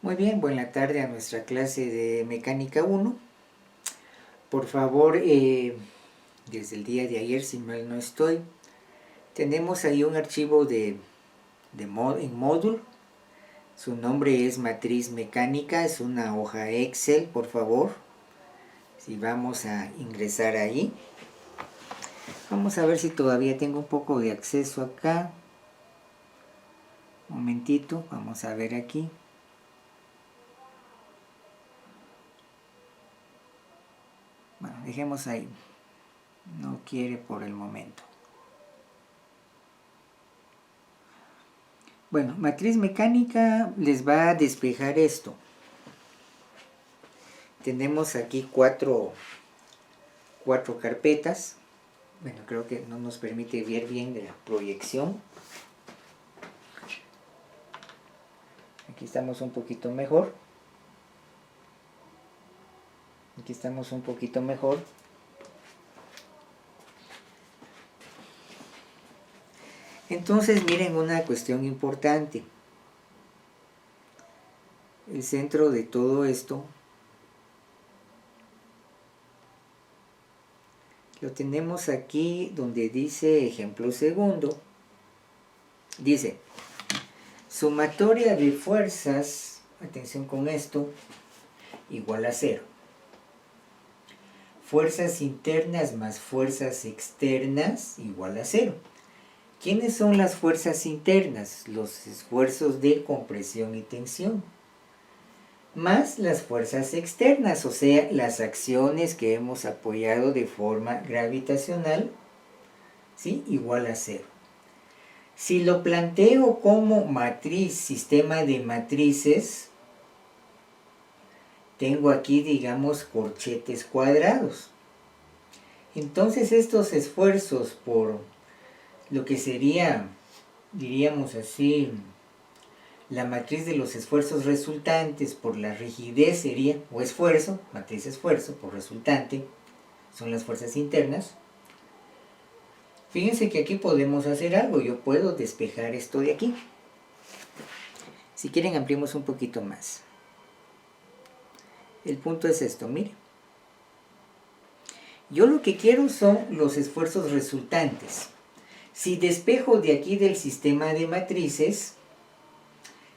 Muy bien, buena tarde a nuestra clase de Mecánica 1. Por favor, desde el día de ayer, si mal no estoy, tenemos ahí un archivo en módulo. Su nombre es matriz mecánica, es una hoja Excel, por favor. Si vamos a ingresar ahí, vamos a ver si todavía tengo un poco de acceso acá. Un momentito, vamos a ver aquí. Bueno, dejemos ahí. No quiere por el momento. Bueno, matriz mecánica les va a despejar esto. Tenemos aquí cuatro carpetas. Bueno, creo que no nos permite ver bien la proyección. Aquí estamos un poquito mejor. Aquí estamos un poquito mejor. Entonces, miren una cuestión importante. El centro de todo esto lo tenemos aquí donde dice ejemplo segundo. Dice, sumatoria de fuerzas, atención con esto, igual a 0. Fuerzas internas más fuerzas externas igual a 0. ¿Quiénes son las fuerzas internas? Los esfuerzos de compresión y tensión. Más las fuerzas externas, o sea, las acciones que hemos apoyado de forma gravitacional, ¿sí? Igual a 0. Si lo planteo como matriz, sistema de matrices, tengo aquí, digamos, corchetes cuadrados. Entonces estos esfuerzos por lo que sería, diríamos así, la matriz de los esfuerzos resultantes por la rigidez sería, o esfuerzo, matriz esfuerzo por resultante, son las fuerzas internas. Fíjense que aquí podemos hacer algo, yo puedo despejar esto de aquí. Si quieren ampliemos un poquito más. El punto es esto, miren. Yo lo que quiero son los esfuerzos resultantes. Si despejo de aquí del sistema de matrices,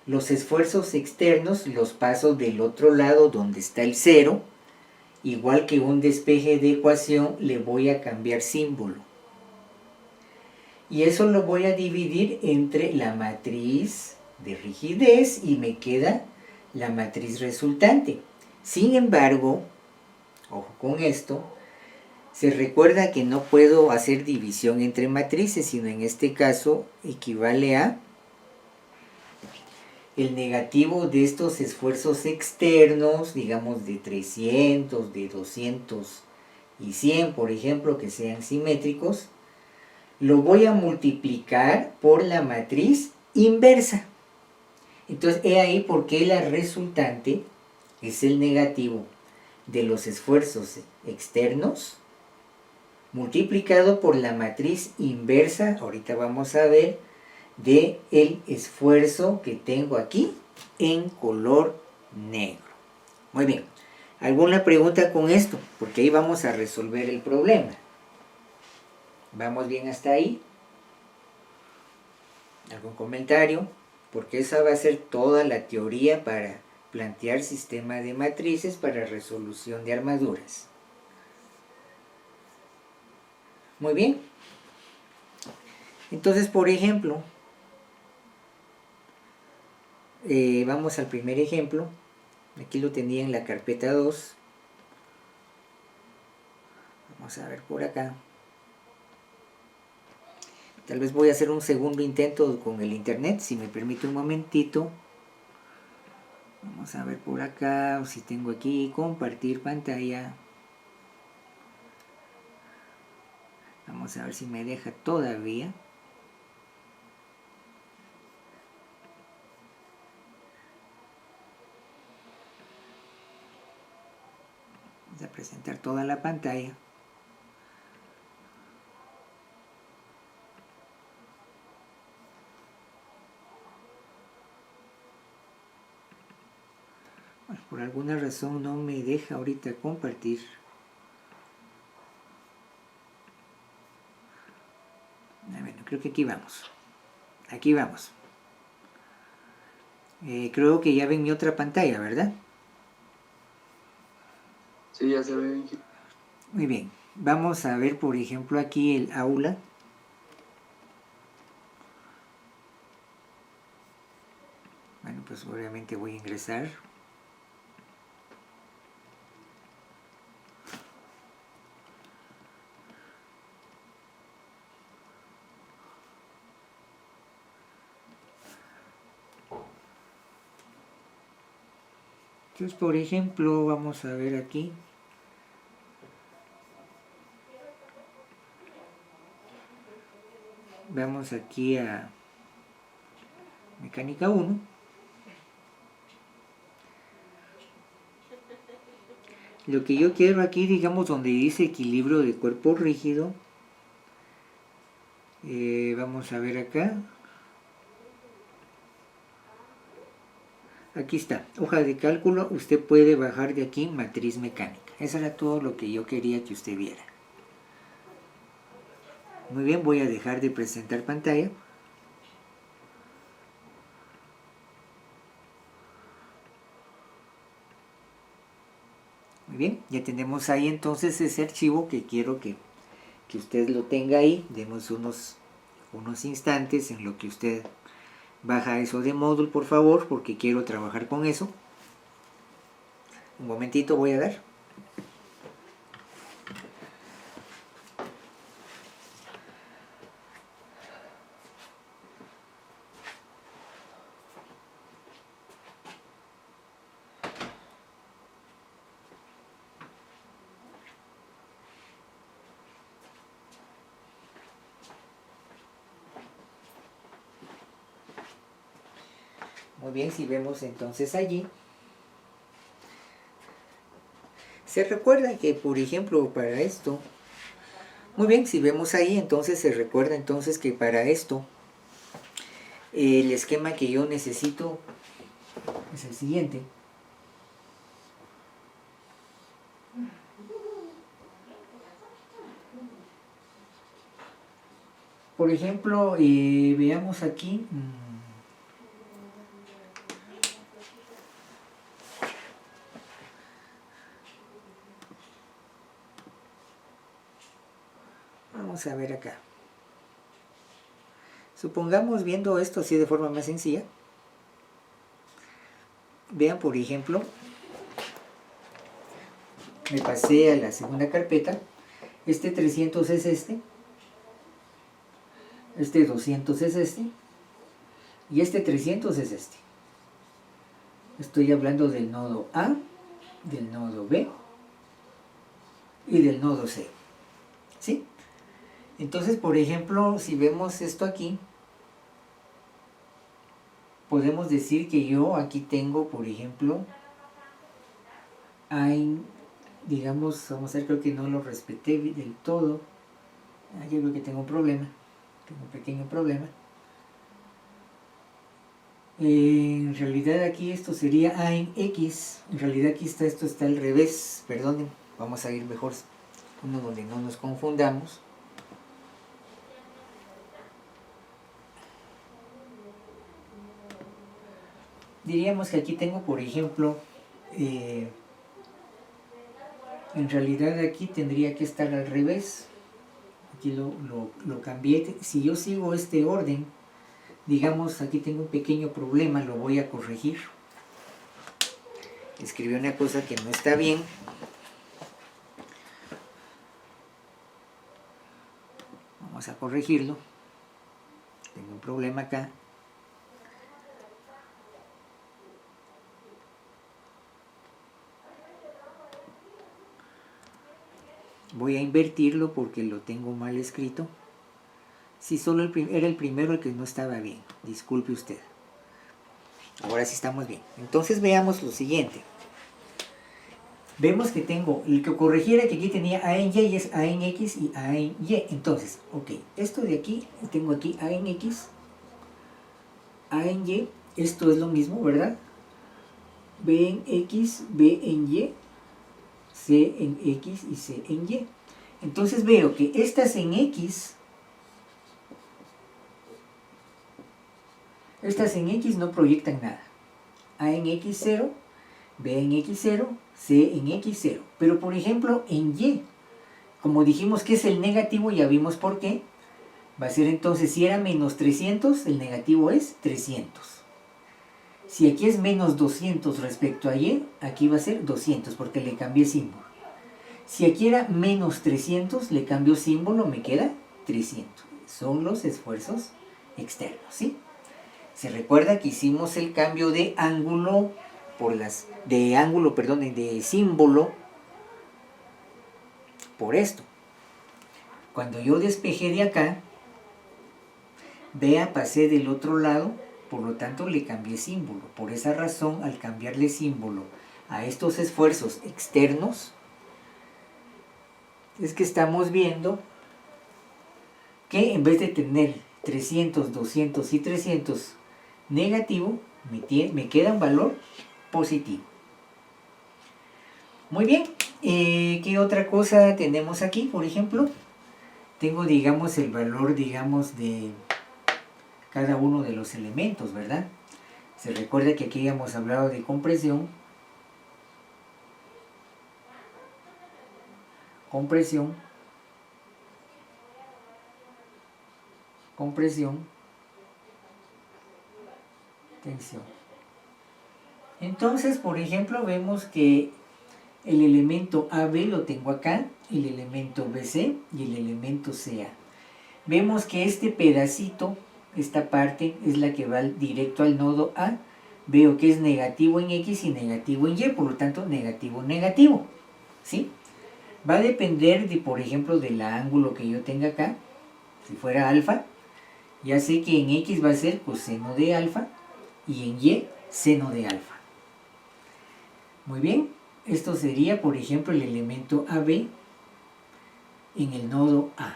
los esfuerzos externos los paso del otro lado donde está el 0. Igual que un despeje de ecuación, le voy a cambiar símbolo. Y eso lo voy a dividir entre la matriz de rigidez y me queda la matriz resultante. Sin embargo, ojo con esto, se recuerda que no puedo hacer división entre matrices, sino en este caso equivale a el negativo de estos esfuerzos externos, digamos de 300, de 200 y 100, por ejemplo, que sean simétricos, lo voy a multiplicar por la matriz inversa. Entonces, he ahí por qué la resultante es el negativo de los esfuerzos externos multiplicado por la matriz inversa, ahorita vamos a ver, de el esfuerzo que tengo aquí en color negro. Muy bien, ¿alguna pregunta con esto? Porque ahí vamos a resolver el problema. ¿Vamos bien hasta ahí? ¿Algún comentario? Porque esa va a ser toda la teoría para plantear sistema de matrices para resolución de armaduras. Muy bien. Entonces, por ejemplo, vamos al primer ejemplo. Aquí lo tenía en la carpeta 2. Vamos a ver por acá. Tal vez voy a hacer un segundo intento con el internet, si me permite un momentito. Vamos a ver por acá, si tengo aquí compartir pantalla. Vamos a ver si me deja todavía. Vamos a presentar toda la pantalla. Por alguna razón no me deja ahorita compartir. Bueno, creo que aquí vamos. Aquí vamos. Creo que ya ven mi otra pantalla, ¿verdad? Sí, ya se ve. Muy bien. Vamos a ver, por ejemplo, aquí el aula. Bueno, pues obviamente voy a ingresar. Entonces, por ejemplo, vamos a ver aquí. Vamos aquí a mecánica 1. Lo que yo quiero aquí, digamos, donde dice equilibrio de cuerpo rígido, vamos a ver acá. Aquí está, hoja de cálculo, usted puede bajar de aquí matriz mecánica. Eso era todo lo que yo quería que usted viera. Muy bien, voy a dejar de presentar pantalla. Muy bien, ya tenemos ahí entonces ese archivo que quiero que usted lo tenga ahí. Demos unos instantes en lo que usted baja eso de módulo, por favor, porque quiero trabajar con eso. Un momentito voy a dar. Muy bien, si vemos entonces allí, se recuerda que, por ejemplo, para esto, muy bien, si vemos ahí, entonces se recuerda entonces que para esto, el esquema que yo necesito es el siguiente. Por ejemplo, veamos aquí. Vamos a ver acá. Supongamos, viendo esto así de forma más sencilla, vean, por ejemplo, me pasé a la segunda carpeta. Este 300 es este 200 es este, y este 300 es este. Estoy hablando del nodo A, del nodo B y del nodo C. ¿Sí? Entonces, por ejemplo, si vemos esto aquí, podemos decir que yo aquí tengo, por ejemplo, digamos, vamos a ver, creo que no lo respeté del todo. Yo creo que tengo un problema, tengo un pequeño problema. En realidad aquí esto sería A en X, en realidad aquí esto está al revés, perdonen, vamos a ir mejor uno donde no nos confundamos. Diríamos que aquí tengo, por ejemplo, en realidad aquí tendría que estar al revés. Aquí lo cambié. Si yo sigo este orden, digamos, aquí tengo un pequeño problema, lo voy a corregir. Escribí una cosa que no está bien. Vamos a corregirlo. Tengo un problema acá. Voy a invertirlo porque lo tengo mal escrito. Si solo era el primero el que no estaba bien. Disculpe usted. Ahora sí estamos bien. Entonces veamos lo siguiente. Vemos que tengo, el que corrigiera que aquí tenía A en Y es A en X y A en Y. Entonces, ok, esto de aquí, tengo aquí A en X, A en Y, esto es lo mismo, ¿verdad? B en X, B en Y, C en X y C en Y. Entonces veo que estas en X no proyectan nada. A en X0, B en X0, C en X0. Pero por ejemplo en Y, como dijimos que es el negativo, ya vimos por qué. Va a ser entonces, si era menos 300, el negativo es 300. Si aquí es menos 200 respecto a Y, aquí va a ser 200 porque le cambié símbolo. Si aquí era menos 300, le cambio símbolo, me queda 300. Son los esfuerzos externos, ¿sí? Se recuerda que hicimos el cambio de ángulo de símbolo por esto. Cuando yo despejé de acá, vea, pasé del otro lado, por lo tanto le cambié símbolo. Por esa razón, al cambiarle símbolo a estos esfuerzos externos, es que estamos viendo que en vez de tener 300, 200 y 300 negativo, me queda un valor positivo. Muy bien, ¿qué otra cosa tenemos aquí? Por ejemplo, tengo, digamos, el valor, digamos, de cada uno de los elementos, ¿verdad? Se recuerda que aquí hemos hablado de compresión, tensión. Entonces, por ejemplo, vemos que el elemento AB lo tengo acá, el elemento BC y el elemento CA. Vemos que este pedacito, esta parte, es la que va directo al nodo A. Veo que es negativo en X y negativo en Y, por lo tanto, negativo, negativo. ¿Sí? Va a depender, de, por ejemplo, del ángulo que yo tenga acá. Si fuera alfa, ya sé que en X va a ser coseno de alfa y en Y, seno de alfa. Muy bien, esto sería, por ejemplo, el elemento AB en el nodo A.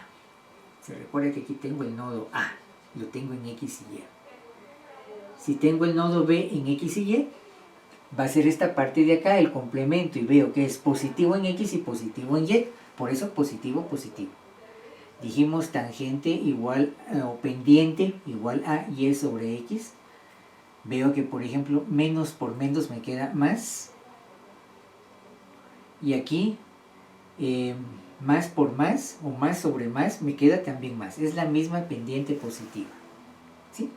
Se recuerda que aquí tengo el nodo A, lo tengo en X y Y. Si tengo el nodo B en X y Y, va a ser esta parte de acá el complemento y veo que es positivo en X y positivo en Y. Por eso positivo, positivo. Dijimos tangente igual o pendiente igual a Y sobre X. Veo que, por ejemplo, menos por menos me queda más. Y aquí más por más o más sobre más me queda también más. Es la misma pendiente positiva. ¿Sí?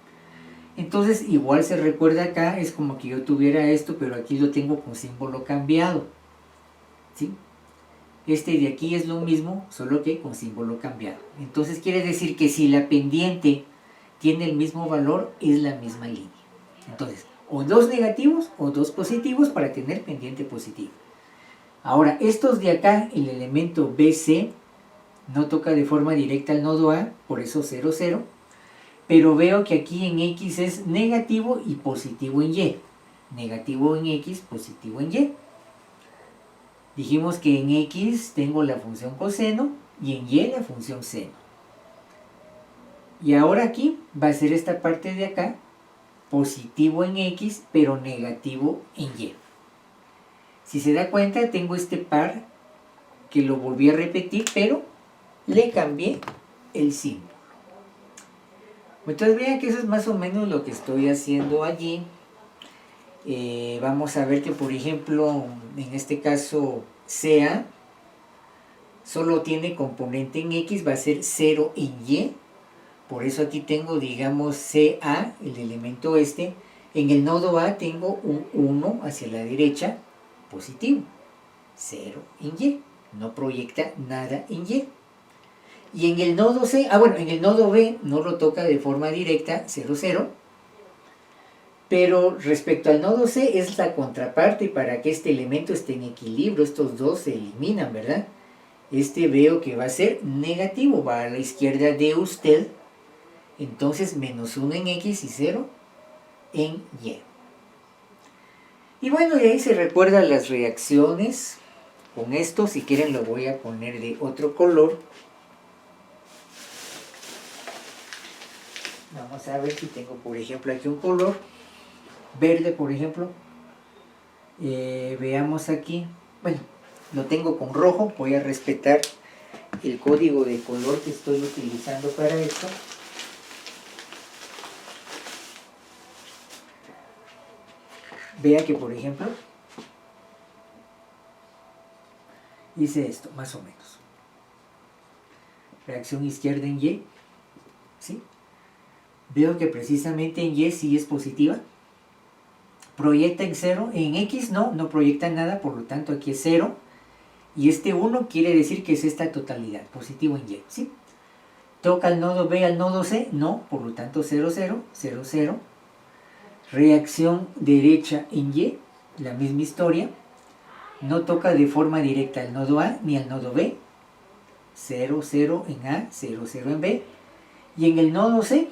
Entonces igual se recuerda acá, es como que yo tuviera esto, pero aquí lo tengo con símbolo cambiado. ¿Sí? Este de aquí es lo mismo, solo que con símbolo cambiado. Entonces quiere decir que si la pendiente tiene el mismo valor, es la misma línea. Entonces, o dos negativos o dos positivos para tener pendiente positiva. Ahora, estos de acá, el elemento BC, no toca de forma directa al nodo A, por eso 0, 0. Pero veo que aquí en X es negativo y positivo en Y. Negativo en X, positivo en Y. Dijimos que en X tengo la función coseno y en Y la función seno. Y ahora aquí va a ser esta parte de acá, positivo en X, pero negativo en Y. Si se da cuenta, tengo este par que lo volví a repetir, pero le cambié el símbolo. Entonces vean que eso es más o menos lo que estoy haciendo allí. Vamos a ver que, por ejemplo, en este caso CA solo tiene componente en X, va a ser 0 en Y. Por eso aquí tengo, digamos, CA, el elemento este. En el nodo A tengo un 1 hacia la derecha, positivo. 0 en Y. No proyecta nada en Y. Y en el nodo C, en el nodo B no lo toca de forma directa, 0, 0. Pero respecto al nodo C es la contraparte para que este elemento esté en equilibrio. Estos dos se eliminan, ¿verdad? Este veo que va a ser negativo, va a la izquierda de usted. Entonces menos 1 en X y 0 en Y. Y bueno, y ahí se recuerdan las reacciones. Con esto, si quieren, lo voy a poner de otro color. Vamos a ver si tengo, por ejemplo, aquí un color verde, por ejemplo. Veamos aquí, bueno, lo tengo con rojo, voy a respetar el código de color que estoy utilizando para esto. Vea que, por ejemplo, hice esto, más o menos. Reacción izquierda en Y, ¿sí? Veo que precisamente en Y sí es positiva. Proyecta en 0, en X no proyecta nada, por lo tanto aquí es 0. Y este 1 quiere decir que es esta totalidad, positivo en Y, ¿sí? Toca al nodo B, al nodo C, no, por lo tanto 0, 0, 0, 0. Reacción derecha en Y, la misma historia. No toca de forma directa al nodo A ni al nodo B. 0, 0 en A, 0, 0 en B. Y en el nodo C,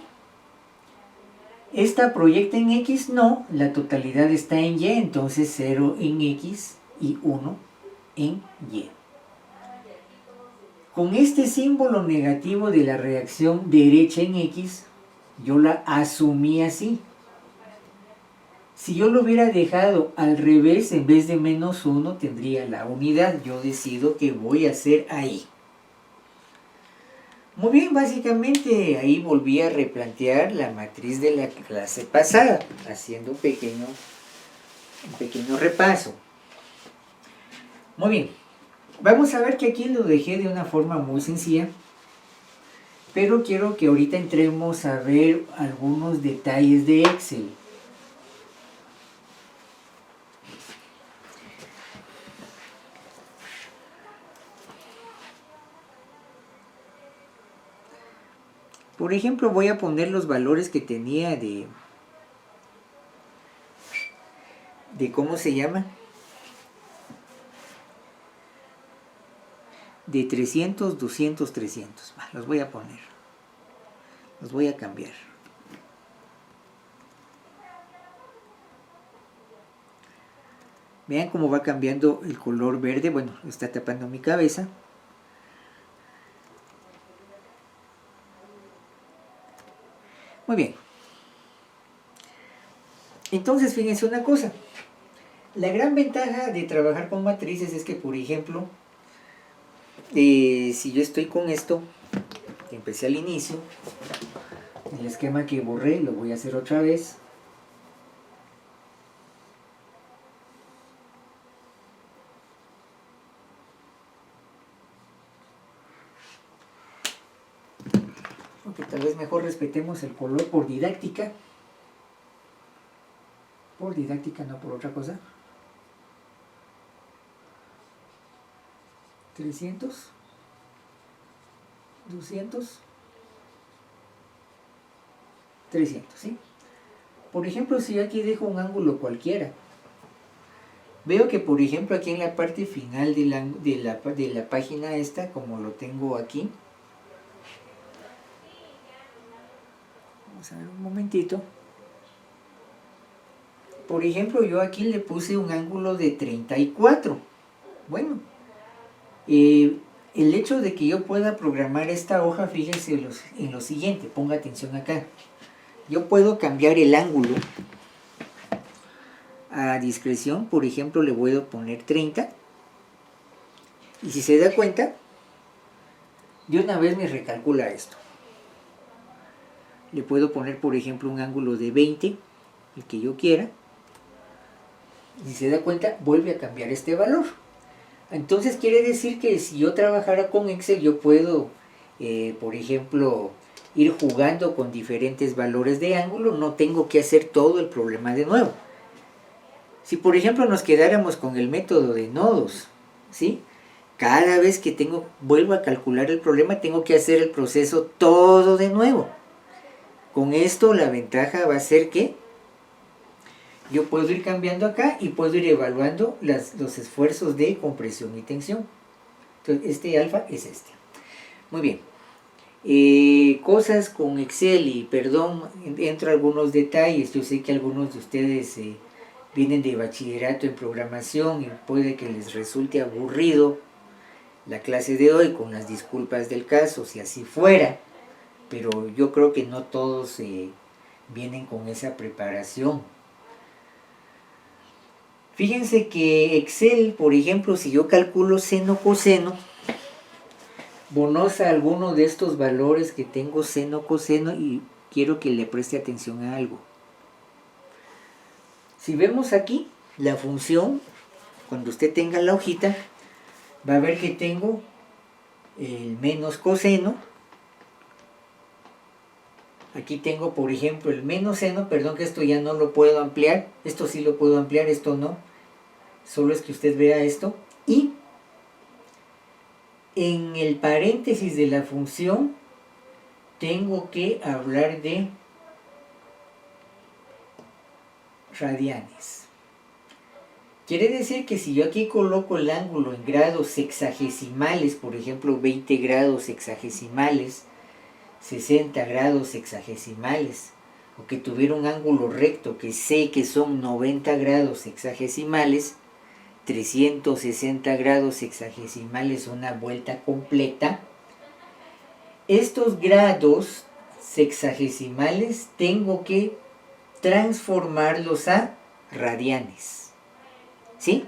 esta proyecta en X, no, la totalidad está en Y, entonces 0 en X y 1 en Y. Con este símbolo negativo de la reacción derecha en X, yo la asumí así. Si yo lo hubiera dejado al revés, en vez de menos 1, tendría la unidad. Yo decido qué voy a hacer ahí. Muy bien, básicamente ahí volví a replantear la matriz de la clase pasada, haciendo un pequeño repaso. Muy bien, vamos a ver que aquí lo dejé de una forma muy sencilla, pero quiero que ahorita entremos a ver algunos detalles de Excel. Por ejemplo, voy a poner los valores que tenía de ¿cómo se llama? De 300, 200, 300. Los voy a poner. Los voy a cambiar. Vean cómo va cambiando el color verde. Bueno, está tapando mi cabeza. Muy bien. Entonces, fíjense una cosa. La gran ventaja de trabajar con matrices es que, por ejemplo, si yo estoy con esto, que empecé al inicio, el esquema que borré lo voy a hacer otra vez. Aunque tal vez mejor respetemos el color por didáctica. Por didáctica, no por otra cosa. 300, 200, 300, ¿sí? Por ejemplo, si yo aquí dejo un ángulo cualquiera, veo que, por ejemplo, aquí en la parte final de la página esta, como lo tengo aquí, vamos a ver un momentito. Por ejemplo, yo aquí le puse un ángulo de 34. Bueno, el hecho de que yo pueda programar esta hoja, fíjense en lo siguiente, ponga atención acá. Yo puedo cambiar el ángulo a discreción, por ejemplo, le voy a poner 30. Y si se da cuenta, de una vez me recalcula esto. Le puedo poner, por ejemplo, un ángulo de 20, el que yo quiera. Y si se da cuenta, vuelve a cambiar este valor. Entonces quiere decir que si yo trabajara con Excel, yo puedo, por ejemplo, ir jugando con diferentes valores de ángulo. No tengo que hacer todo el problema de nuevo. Si por ejemplo nos quedáramos con el método de nodos, ¿sí? Cada vez que vuelvo a calcular el problema, tengo que hacer el proceso todo de nuevo. Con esto la ventaja va a ser que yo puedo ir cambiando acá y puedo ir evaluando los esfuerzos de compresión y tensión. Entonces, este alfa es este. Muy bien. Cosas con Excel, y perdón, entro a algunos detalles. Yo sé que algunos de ustedes vienen de bachillerato en programación y puede que les resulte aburrido la clase de hoy, con las disculpas del caso, si así fuera. Pero yo creo que no todos vienen con esa preparación. Fíjense que Excel, por ejemplo, si yo calculo seno coseno, bonosa alguno de estos valores que tengo seno coseno, y quiero que le preste atención a algo. Si vemos aquí la función, cuando usted tenga la hojita, va a ver que tengo el menos coseno. Aquí tengo, por ejemplo, el menos seno, perdón que esto ya no lo puedo ampliar, esto sí lo puedo ampliar, esto no, solo es que usted vea esto. Y en el paréntesis de la función tengo que hablar de radianes. Quiere decir que si yo aquí coloco el ángulo en grados sexagesimales, por ejemplo 20 grados sexagesimales, 60 grados sexagesimales, o que tuviera un ángulo recto que sé que son 90 grados sexagesimales, 360 grados sexagesimales, una vuelta completa, estos grados sexagesimales tengo que transformarlos a radianes. ¿Sí?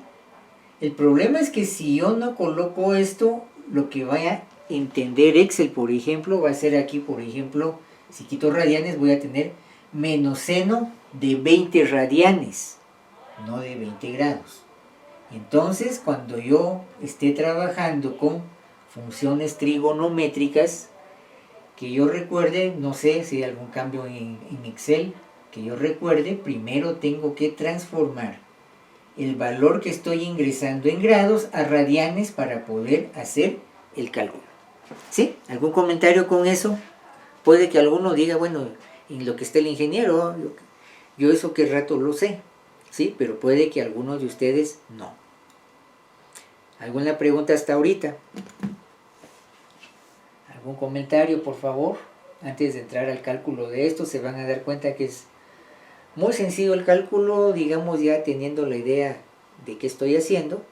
El problema es que si yo no coloco esto, lo que vaya a entender Excel, por ejemplo, va a ser aquí, por ejemplo, si quito radianes voy a tener menos seno de 20 radianes, no de 20 grados. Entonces, cuando yo esté trabajando con funciones trigonométricas, que yo recuerde, no sé si hay algún cambio en Excel, que yo recuerde, primero tengo que transformar el valor que estoy ingresando en grados a radianes para poder hacer el cálculo. ¿Sí? ¿Algún comentario con eso? Puede que alguno diga, bueno, en lo que está el ingeniero, yo eso que rato lo sé, ¿sí? Pero puede que algunos de ustedes no. ¿Alguna pregunta hasta ahorita? ¿Algún comentario, por favor? Antes de entrar al cálculo de esto, se van a dar cuenta que es muy sencillo el cálculo, digamos ya teniendo la idea de qué estoy haciendo.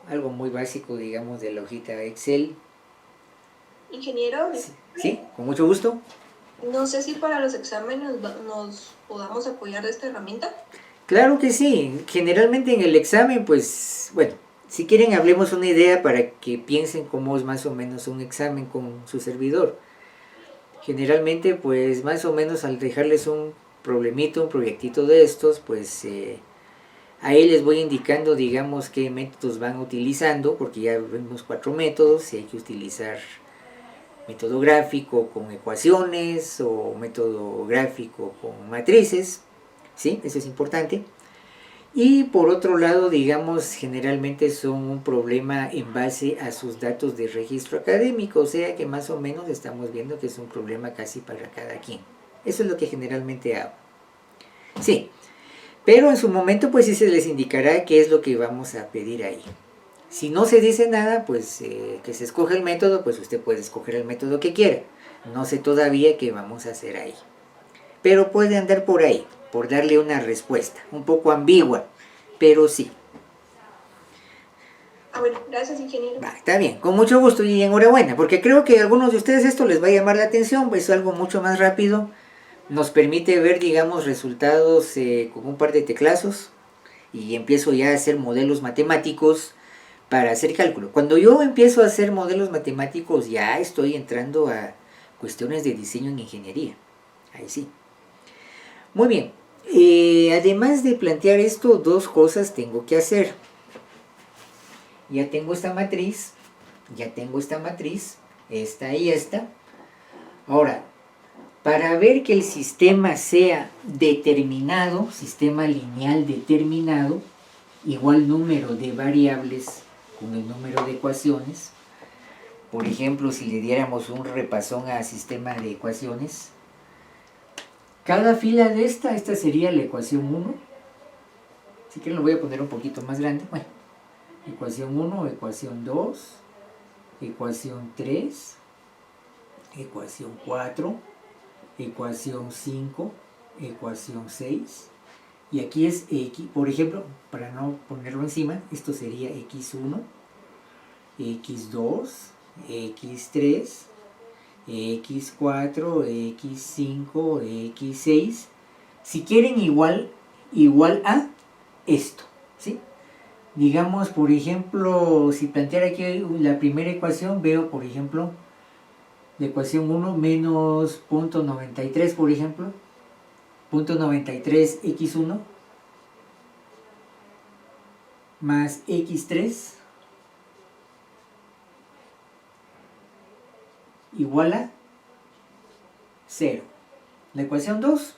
Algo muy básico, digamos, de la hojita Excel. Ingeniero, Sí, con mucho gusto. no sé si para los exámenes nos podamos apoyar de esta herramienta. Claro que sí. Generalmente en el examen, pues, bueno, si quieren hablemos una idea para que piensen cómo es más o menos un examen con su servidor. Generalmente, pues, más o menos al dejarles un problemito, un proyectito de estos, pues ahí les voy indicando, digamos, qué métodos van utilizando, porque ya vemos 4 métodos, si hay que utilizar método gráfico con ecuaciones o método gráfico con matrices, ¿sí? Eso es importante. Y por otro lado, digamos, generalmente son un problema en base a sus datos de registro académico, o sea que más o menos estamos viendo que es un problema casi para cada quien. Eso es lo que generalmente hago. Sí, pero en su momento pues sí se les indicará qué es lo que vamos a pedir ahí. Si no se dice nada, pues que se escoge el método, pues usted puede escoger el método que quiera. No sé todavía qué vamos a hacer ahí. Pero puede andar por ahí, por darle una respuesta, un poco ambigua, pero sí. Bueno, gracias, ingeniero. Va, está bien, con mucho gusto y enhorabuena, porque creo que a algunos de ustedes esto les va a llamar la atención, pues es algo mucho más rápido, nos permite ver, digamos, resultados con un par de teclazos y empiezo ya a hacer modelos matemáticos para hacer cálculo. Cuando yo empiezo a hacer modelos matemáticos ya estoy entrando a cuestiones de diseño en ingeniería, ahí sí. Muy bien, además de plantear esto, dos cosas tengo que hacer. Ya tengo esta matriz, esta y esta. Ahora, para ver que el sistema sea determinado, sistema lineal determinado, igual número de variables con el número de ecuaciones. Por ejemplo, si le diéramos un repasón a sistema de ecuaciones, cada fila de esta sería la ecuación 1. Si quieren lo voy a poner un poquito más grande. Bueno, ecuación 1, ecuación 2, ecuación 3, ecuación 4, ecuación 5, ecuación 6. Y aquí es X, por ejemplo, para no ponerlo encima, esto sería X1, X2, X3, X4, X5, X6. Si quieren igual a esto. digamos, por ejemplo, si planteara aquí la primera ecuación, veo, por ejemplo, la ecuación 1 menos 0.93, por ejemplo, 0.93x1 más x3 igual a 0. La ecuación 2,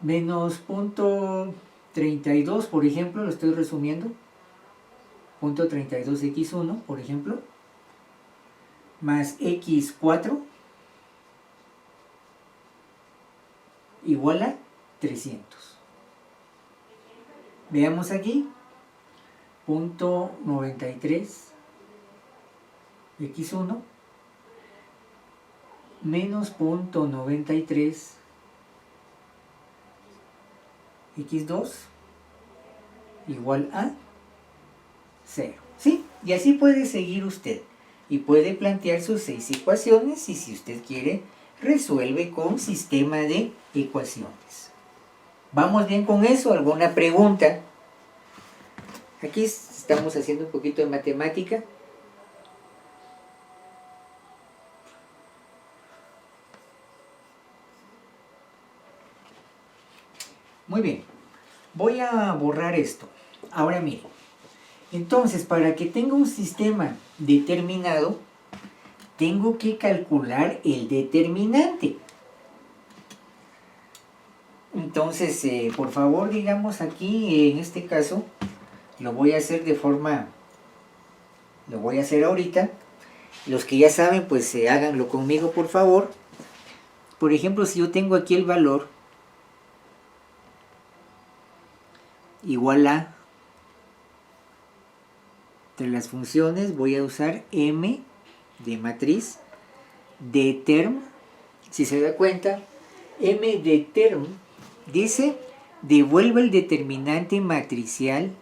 menos 0.32, por ejemplo, lo estoy resumiendo, 0.32x1, por ejemplo, más x4 igual a 300. Veamos aquí, 0.93 x1 menos 0.93 x2 igual a 0. ¿Sí? Y así puede seguir usted. Y puede plantear sus 6 ecuaciones y si usted quiere, resuelve con sistema de ecuaciones. ¿Vamos bien con eso? ¿Alguna pregunta? Aquí estamos haciendo un poquito de matemática. Muy bien. Voy a borrar esto. Ahora miren. Entonces, para que tenga un sistema determinado, tengo que calcular el determinante. Entonces, por favor, digamos aquí, en este caso, lo voy a hacer lo voy a hacer ahorita. Los que ya saben, pues háganlo conmigo, por favor. Por ejemplo, si yo tengo aquí el valor igual a, entre las funciones voy a usar m de matriz de term. Si se da cuenta, m de term dice devuelve el determinante matricial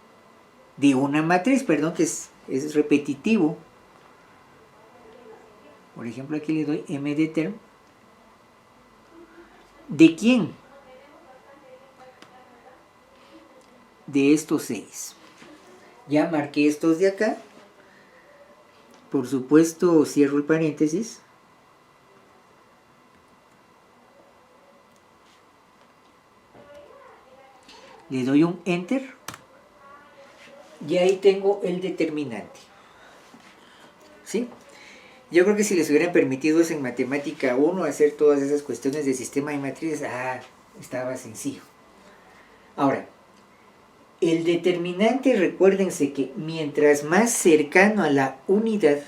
de una matriz, perdón, que es repetitivo. Por ejemplo, aquí le doy m de term. ¿De quién? De estos 6. Ya marqué estos de acá. Por supuesto, cierro el paréntesis. Le doy un enter. Y ahí tengo el determinante. ¿Sí? Yo creo que si les hubieran permitido en matemática 1 hacer todas esas cuestiones de sistema de matrices, estaba sencillo. Ahora, el determinante, recuérdense que mientras más cercano a la unidad,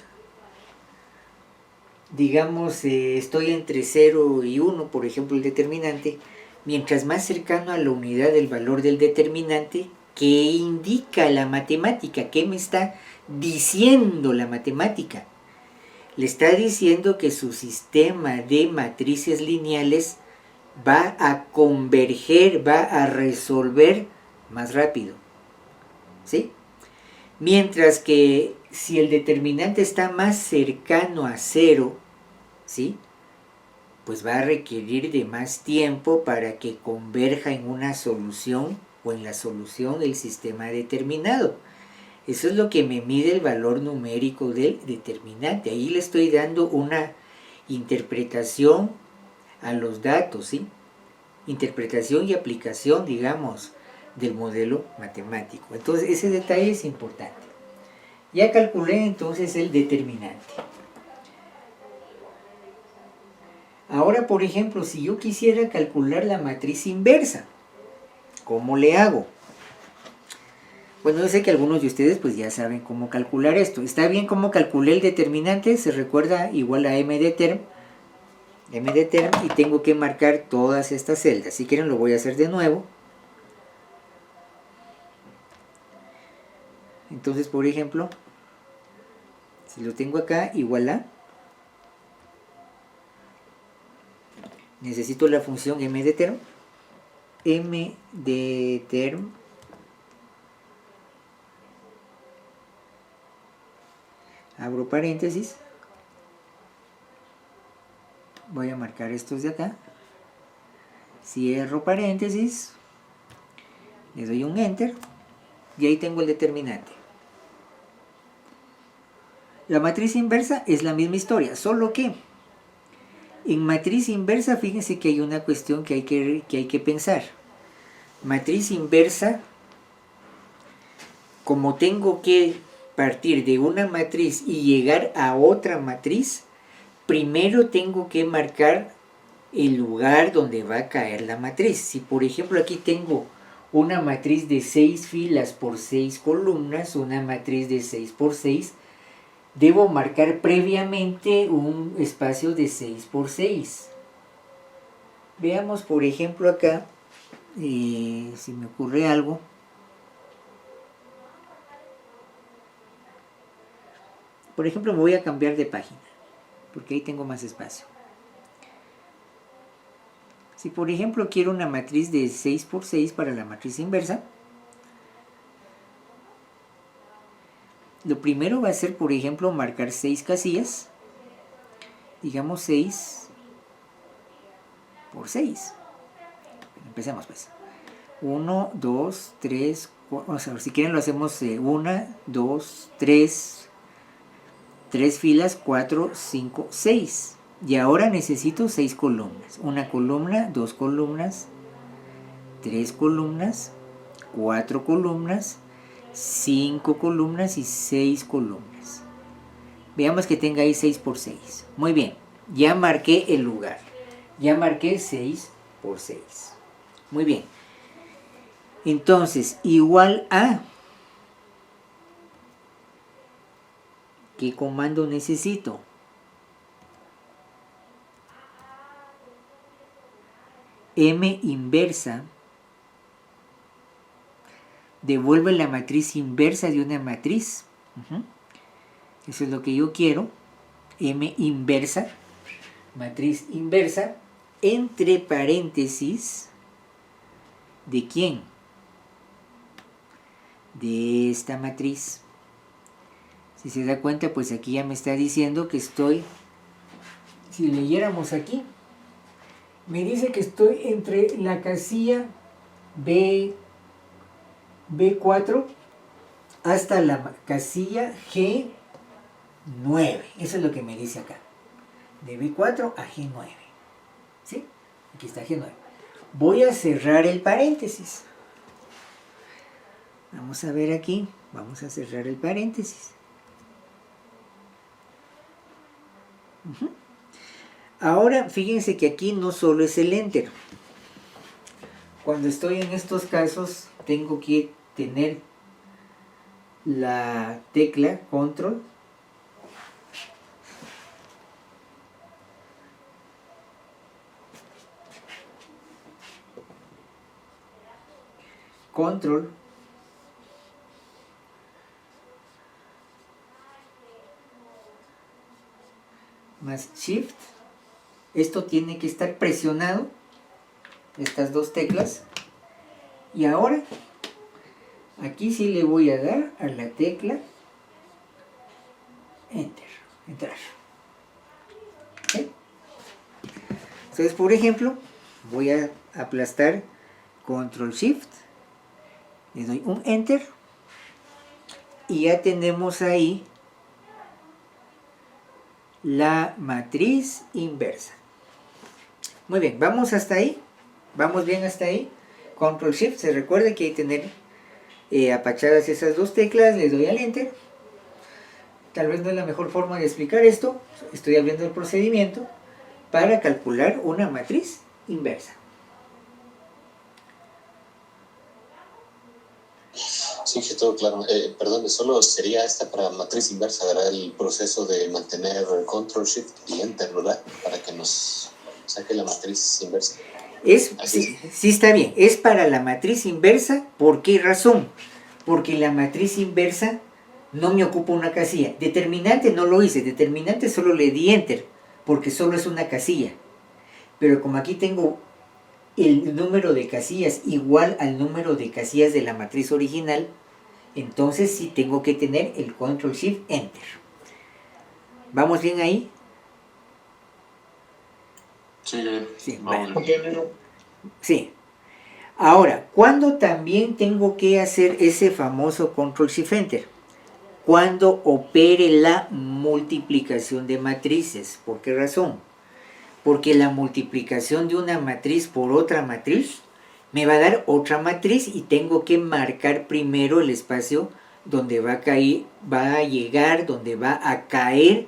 digamos, estoy entre 0 y 1, por ejemplo, el determinante, mientras más cercano a la unidad del valor del determinante, ¿qué indica la matemática? ¿Qué me está diciendo la matemática? Le está diciendo que su sistema de matrices lineales va a converger, va a resolver más rápido. ¿Sí? Mientras que si el determinante está más cercano a 0, ¿sí? Pues va a requerir de más tiempo para que converja en una solución o en la solución del sistema determinado. Eso es lo que me mide el valor numérico del determinante. Ahí le estoy dando una interpretación a los datos, ¿sí? Interpretación y aplicación, digamos, del modelo matemático. Entonces, ese detalle es importante. Ya calculé entonces el determinante. Ahora, por ejemplo, si yo quisiera calcular la matriz inversa, ¿cómo le hago? Bueno, yo sé que algunos de ustedes pues ya saben cómo calcular esto. ¿Está bien cómo calculé el determinante? Se recuerda igual a m de term, y tengo que marcar todas estas celdas. Si quieren lo voy a hacer de nuevo. Entonces, por ejemplo, si lo tengo acá, igual a, necesito la función m de term, abro paréntesis, voy a marcar estos de acá, cierro paréntesis, le doy un enter, Y ahí tengo el determinante. La matriz inversa es la misma historia, solo que en matriz inversa, fíjense que hay una cuestión que hay que pensar. Matriz inversa, como tengo que partir de una matriz y llegar a otra matriz, primero tengo que marcar el lugar donde va a caer la matriz. Si por ejemplo aquí tengo una matriz de 6 filas por 6 columnas, una matriz de 6 por 6, debo marcar previamente un espacio de 6 por 6. Veamos por ejemplo acá, si me ocurre algo. Por ejemplo, me voy a cambiar de página, porque ahí tengo más espacio. Si por ejemplo quiero una matriz de 6 por 6 para la matriz inversa, lo primero va a ser, por ejemplo, marcar 6 casillas. Digamos 6 por 6. Empecemos pues. 1, 2, 3, 4. O sea, si quieren lo hacemos 1, 2, 3. 3 filas, 4, 5, 6. Y ahora necesito 6 columnas. Una columna, 2 columnas, 3 columnas, 4 columnas, 5 columnas y 6 columnas. Veamos que tenga ahí 6 por 6. Muy bien, ya marqué el lugar. Ya marqué 6 por 6. Muy bien. Entonces, igual a... ¿qué comando necesito? M inversa devuelve la matriz inversa de una matriz. Eso es lo que yo quiero. M inversa, matriz inversa, entre paréntesis, ¿de quién? De esta matriz. Si se da cuenta, pues aquí ya me está diciendo que estoy, si leyéramos aquí, me dice que estoy entre la casilla B4 hasta la casilla G9. Eso es lo que me dice acá. De B4 a G9. ¿Sí? Aquí está G9. Voy a cerrar el paréntesis. Vamos a ver aquí. Vamos a cerrar el paréntesis. Ahora, fíjense que aquí no solo es el enter. Cuando estoy en estos casos, tengo que tener la tecla control más shift. Esto tiene que estar presionado, estas dos teclas. Y ahora aquí sí le voy a dar a la tecla enter, entrar. ¿Sí? Entonces, por ejemplo, voy a aplastar control shift, le doy un enter y ya tenemos ahí la matriz inversa. Muy bien, vamos hasta ahí. Vamos bien hasta ahí. Control Shift, se recuerda que hay que tener apachadas esas dos teclas. Le doy al Enter. Tal vez no es la mejor forma de explicar esto. Estoy abriendo el procedimiento para calcular una matriz inversa. Sí, que todo claro. Perdón, solo sería esta para matriz inversa, ¿verdad? El proceso de mantener Control, Shift y Enter, ¿verdad? Para que nos saque la matriz inversa. Sí, está bien. Es para la matriz inversa. ¿Por qué razón? Porque la matriz inversa no me ocupa una casilla. Determinante no lo hice. Determinante solo le di Enter, porque solo es una casilla. Pero como aquí tengo el número de casillas igual al número de casillas de la matriz original, entonces sí tengo que tener el Control Shift Enter. ¿Vamos bien ahí? Sí, sí, vamos bien. Sí. Ahora, ¿cuándo también tengo que hacer ese famoso Control Shift Enter? Cuando opere la multiplicación de matrices. ¿Por qué razón? Porque la multiplicación de una matriz por otra matriz me va a dar otra matriz y tengo que marcar primero el espacio donde va a llegar, donde va a caer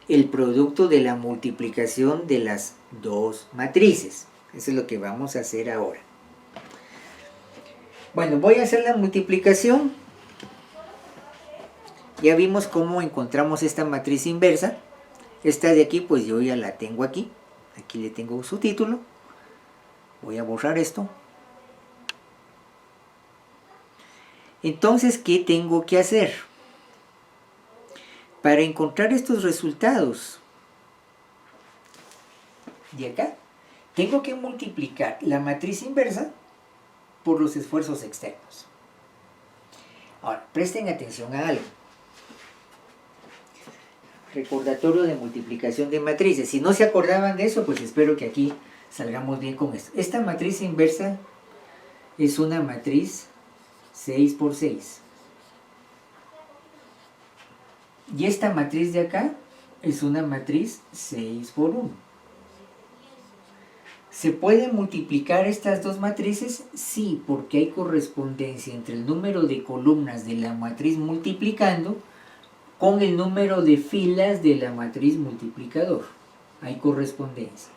el producto de la multiplicación de las dos matrices. Eso es lo que vamos a hacer ahora. Bueno, voy a hacer la multiplicación. Ya vimos cómo encontramos esta matriz inversa. Esta de aquí, pues yo ya la tengo aquí. Aquí le tengo su título. Voy a borrar esto. Entonces, ¿qué tengo que hacer? Para encontrar estos resultados de acá, tengo que multiplicar la matriz inversa por los esfuerzos externos. Ahora, presten atención a algo. Recordatorio de multiplicación de matrices. Si no se acordaban de eso, pues espero que aquí salgamos bien con esto. Esta matriz inversa es una matriz 6 por 6. Y esta matriz de acá es una matriz 6 por 1. ¿Se pueden multiplicar estas dos matrices? Sí, porque hay correspondencia entre el número de columnas de la matriz multiplicando con el número de filas de la matriz multiplicador. Hay correspondencia.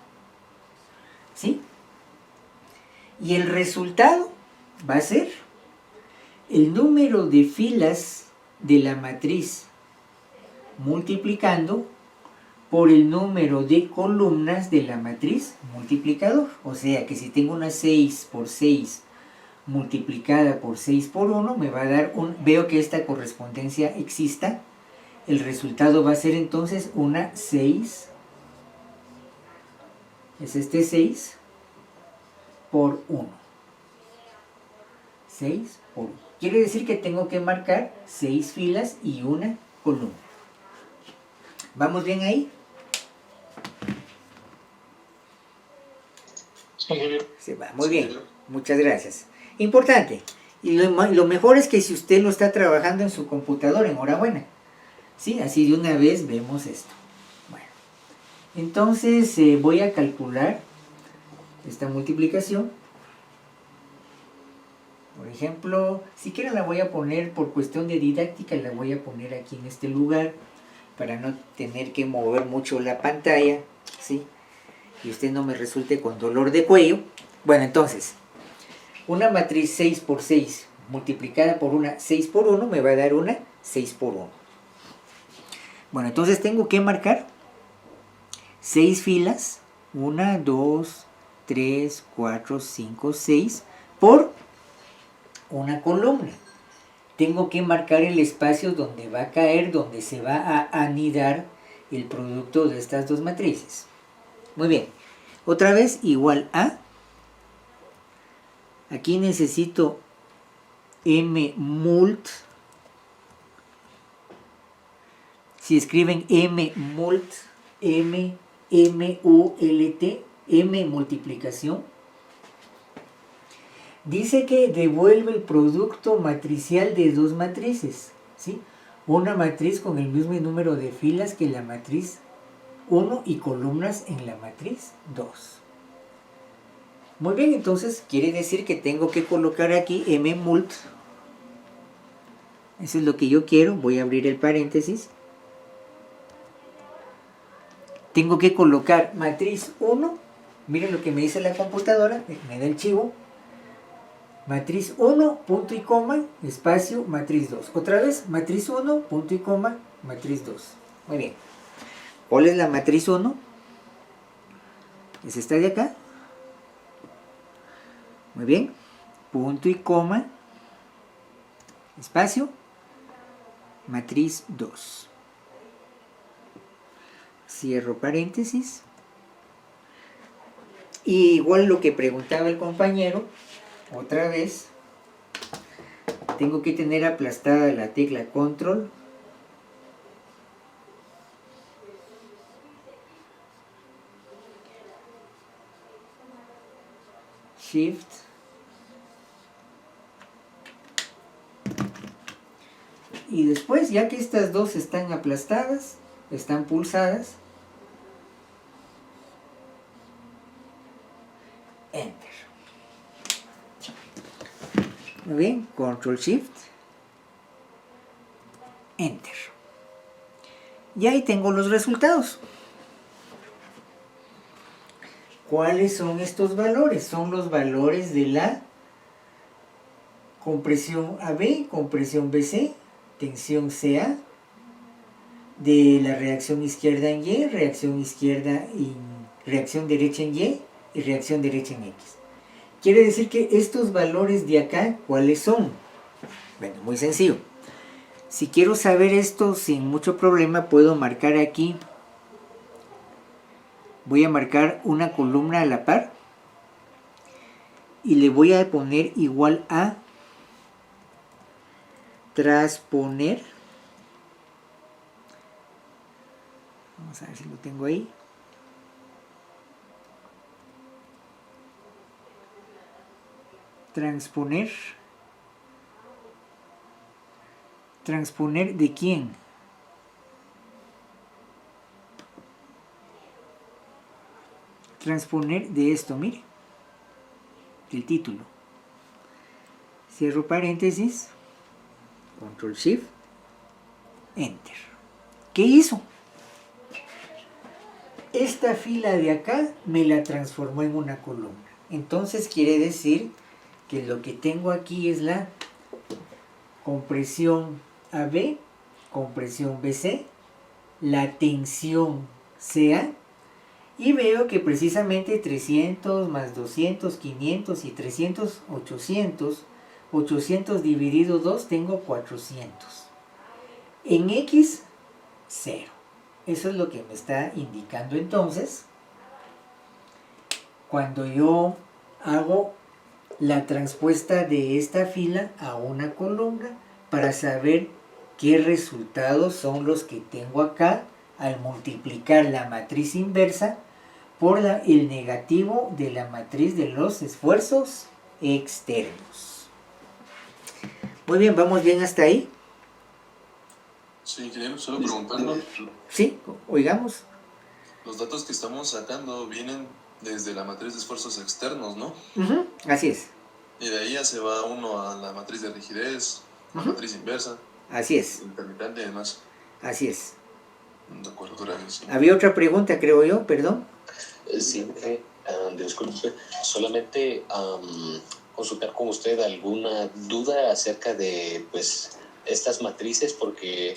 ¿Sí? Y el resultado va a ser el número de filas de la matriz multiplicando por el número de columnas de la matriz multiplicador. O sea que si tengo una 6 por 6 multiplicada por 6 por 1, me va a dar veo que esta correspondencia exista. El resultado va a ser entonces una 6. Es este 6 por 1. 6 por 1. Quiere decir que tengo que marcar 6 filas y una columna. ¿Vamos bien ahí? Se va, muy bien. Muchas gracias. Importante. Y lo mejor es que si usted lo está trabajando en su computadora, enhorabuena. ¿Sí? Así de una vez vemos esto. Bueno. Entonces voy a calcular esta multiplicación. Por ejemplo, si quieren la voy a poner por cuestión de didáctica, la voy a poner aquí en este lugar para no tener que mover mucho la pantalla, ¿sí? Y usted no me resulte con dolor de cuello. Bueno, entonces, una matriz 6 por 6 multiplicada por una 6 por 1 me va a dar una 6 por 1. Bueno, entonces tengo que marcar 6 filas, 1, 2, 3, 4, 5, 6, por una columna. Tengo que marcar el espacio donde va a caer, donde se va a anidar el producto de estas dos matrices. Muy bien. Otra vez igual a. Aquí necesito mmult. Si escriben mmult, M-M-U-L-T, M multiplicación, dice que devuelve el producto matricial de dos matrices, ¿sí? Una matriz con el mismo número de filas que la matriz 1 y columnas en la matriz 2. Muy bien, entonces quiere decir que tengo que colocar aquí mmult. Eso es lo que yo quiero. Voy a abrir el paréntesis. Tengo que colocar matriz 1. Miren lo que me dice la computadora. Me da el chivo. Matriz 1, punto y coma, espacio, matriz 2. Otra vez, matriz 1, punto y coma, matriz 2. Muy bien. ¿Cuál es la matriz 1? Es esta de acá. Muy bien. Punto y coma, espacio, matriz 2. Cierro paréntesis. Y igual lo que preguntaba el compañero, otra vez, tengo que tener aplastada la tecla Control, Shift Y después, ya que estas dos están aplastadas, están pulsadas, Enter. Muy bien, Control Shift, Enter. Y ahí tengo los resultados. ¿Cuáles son estos valores? Son los valores de la compresión AB, compresión BC, tensión CA, de la reacción izquierda en Y, reacción derecha en Y y reacción derecha en X. Quiere decir que estos valores de acá, ¿cuáles son? Bueno, muy sencillo. Si quiero saber esto sin mucho problema, puedo marcar aquí. Voy a marcar una columna a la par y le voy a poner igual a transponer. Vamos a ver si lo tengo ahí. Transponer. ¿Transponer de quién? Transponer de esto, mire. El título. Cierro paréntesis. Control Shift. Enter. ¿Qué hizo? Esta fila de acá me la transformó en una columna. Entonces quiere decir que lo que tengo aquí es la compresión AB, compresión BC, la tensión CA, y veo que precisamente 300 más 200, 500 y 300, 800, 800 dividido 2 tengo 400. En X, 0. Eso es lo que me está indicando entonces cuando yo hago la transpuesta de esta fila a una columna para saber qué resultados son los que tengo acá al multiplicar la matriz inversa por el negativo de la matriz de los esfuerzos externos. Muy bien, ¿vamos bien hasta ahí? Sí, ingeniero, solo preguntando. Sí, oigamos. Los datos que estamos sacando vienen desde la matriz de esfuerzos externos, ¿no? Así es. Y de ahí ya se va uno a la matriz de rigidez, a la matriz inversa, Así es. intermitente y demás. Así es. De acuerdo, gracias. Había otra pregunta, creo yo, perdón. Sí, disculpe, solamente consultar con usted alguna duda acerca de pues estas matrices, porque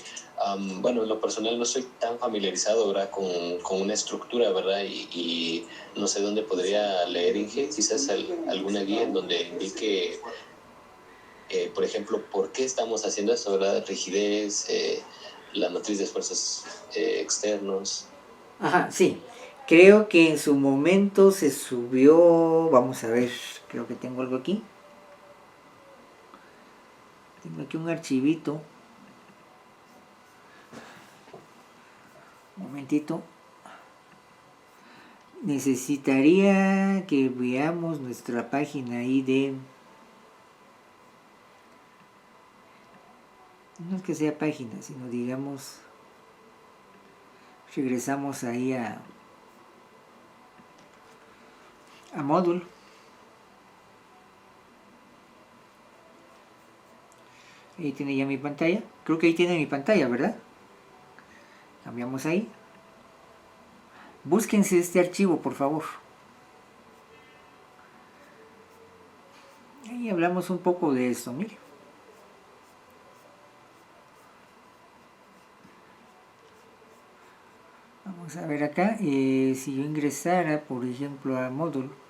bueno, en lo personal no estoy tan familiarizado, ¿verdad?, con una estructura, ¿verdad? Y no sé dónde podría leer, Inge, quizás alguna guía en donde indique, por ejemplo, por qué estamos haciendo esto, ¿verdad? Rigidez, la matriz de esfuerzos externos. Ajá, sí. Creo que en su momento se subió, vamos a ver, creo que tengo algo aquí. Tengo aquí un archivito. Un momentito. Necesitaría que veamos nuestra página ahí de... No es que sea página, sino digamos... Regresamos ahí a módulo. Ahí tiene ya mi pantalla. Creo que ahí tiene mi pantalla, ¿verdad? Cambiamos ahí. Búsquense este archivo, por favor. Ahí hablamos un poco de esto, mire. Vamos a ver acá. Si yo ingresara, por ejemplo, al módulo.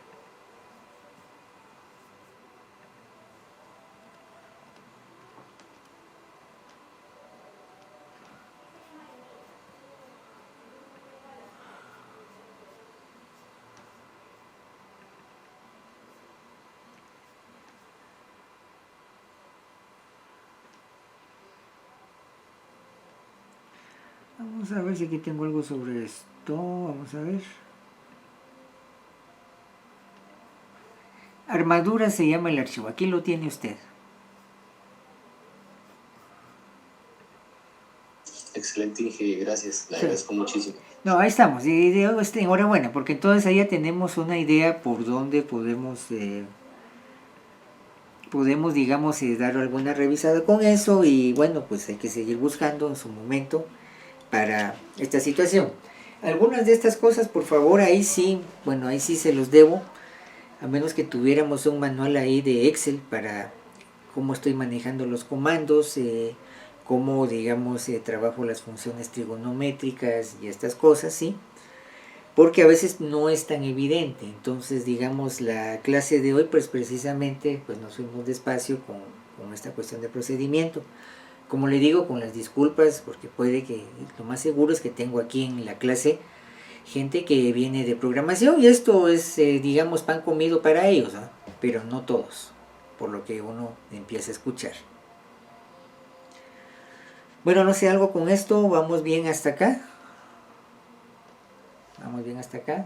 Vamos a ver si aquí tengo algo sobre esto. Vamos a ver. Armadura se llama el archivo. Aquí lo tiene usted. excelente, Inge, gracias, le agradezco muchísimo. No, ahí estamos, enhorabuena, porque entonces ahí ya tenemos una idea por dónde podemos, digamos, dar alguna revisada con eso, y bueno, pues hay que seguir buscando en su momento para esta situación. Algunas de estas cosas, por favor, ahí sí se los debo, a menos que tuviéramos un manual ahí de Excel para cómo estoy manejando los comandos, cómo, digamos, trabajo las funciones trigonométricas y estas cosas, ¿sí? Porque a veces no es tan evidente. Entonces, digamos, la clase de hoy, pues precisamente, pues nos fuimos despacio con esta cuestión de procedimiento. Como le digo, con las disculpas, porque puede que, lo más seguro es que tengo aquí en la clase gente que viene de programación, y esto es, digamos, pan comido para ellos, ¿no? Pero no todos, por lo que uno empieza a escuchar. Bueno, no sé, algo con esto, vamos bien hasta acá. Vamos bien hasta acá.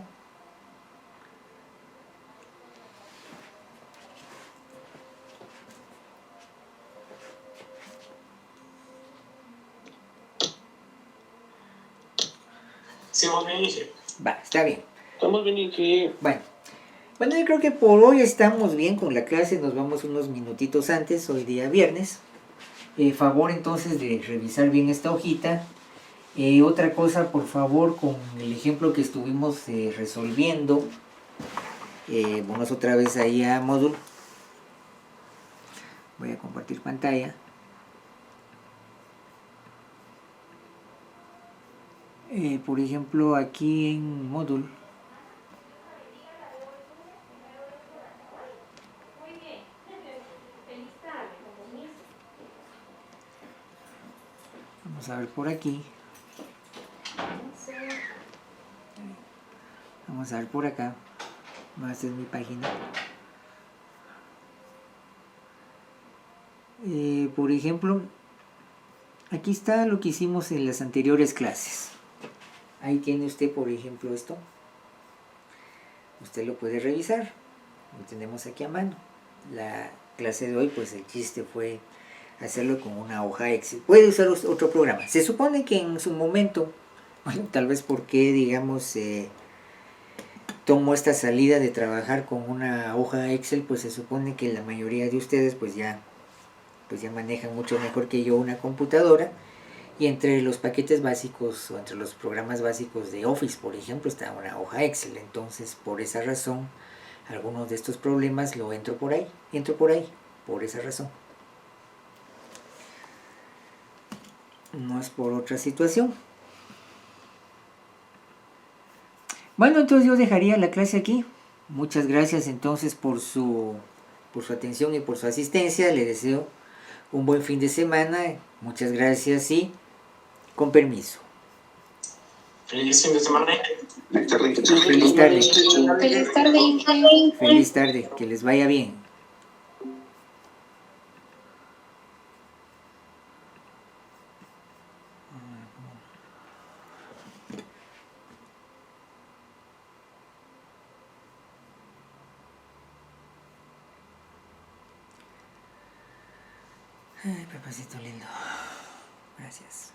Sí, vamos bien, Inge. Va, está bien. Estamos bien, Inge. Bueno, yo creo que por hoy estamos bien con la clase, nos vamos unos minutitos antes, hoy día viernes. Favor entonces de revisar bien esta hojita. Otra cosa, por favor, con el ejemplo que estuvimos resolviendo, vamos otra vez ahí a Moodle. Voy a compartir pantalla. Por ejemplo, aquí en Moodle, vamos a ver por aquí, vamos a ver por acá, esta es mi página. Por ejemplo, aquí está lo que hicimos en las anteriores clases. Ahí tiene usted, por ejemplo, esto. Usted lo puede revisar. Lo tenemos aquí a mano. La clase de hoy, pues el chiste fue hacerlo con una hoja Excel. Puede usar otro programa. Se supone que en su momento, bueno, tal vez porque, digamos, tomo esta salida de trabajar con una hoja Excel, pues se supone que la mayoría de ustedes pues ya manejan mucho mejor que yo una computadora, y entre los paquetes básicos o entre los programas básicos de Office, por ejemplo, está una hoja Excel. Entonces, por esa razón, algunos de estos problemas lo entro por ahí, por esa razón. No es por otra situación. Bueno, entonces yo dejaría la clase aquí. Muchas gracias entonces por su atención y por su asistencia. Le deseo un buen fin de semana. Muchas gracias y con permiso. Feliz fin de semana. Feliz tarde. Feliz tarde. Feliz tarde. Que les vaya bien. Ay, papacito lindo. Gracias.